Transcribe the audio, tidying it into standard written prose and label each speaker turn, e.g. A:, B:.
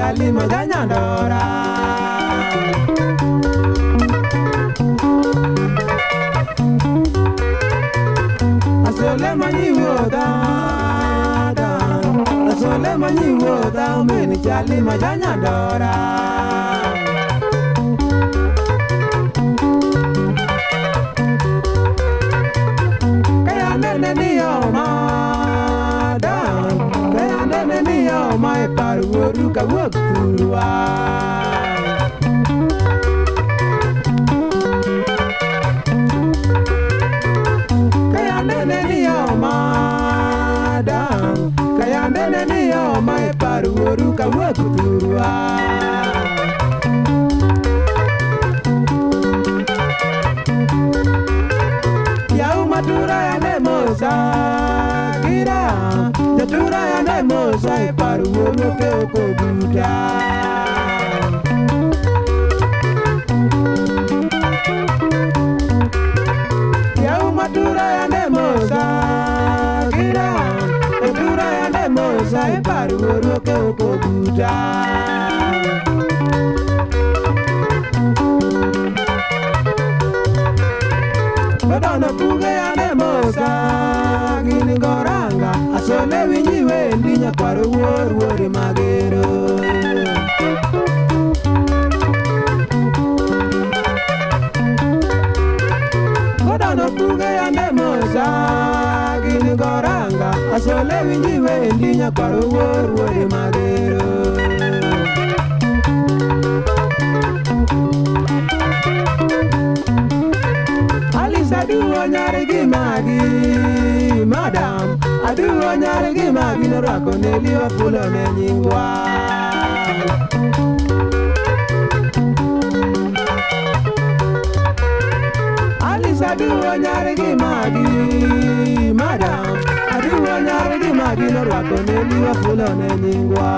A: chali majanyandora. Asole manyiwoda, asole manyiwoda, meni chali majanyandora. My paru ruka wapulwa kaya nene niyo madam kaya nene niyo my paru ruka wapulwa yau matura ya nemosa gira jatura ya nemosa paru ruka okobuta yau matura ya nemosa gira jatura ya nemosa paru ruka okobuta Madonna puge ya nemosa gini goranga asole winyiwe ndinya kwaro wuori magero Madonna puge ya nemosa gini goranga asole winyiwe ndinya kwaro wuori magero Aduo nyari gi magi, madam. Aduo nyari gi magi no rako ne liwa pulo ne nyingwa. Alice aduo nyari gi magi, madam. Aduo nyari gi magi no rako ne liwa pulo ne nyingwa.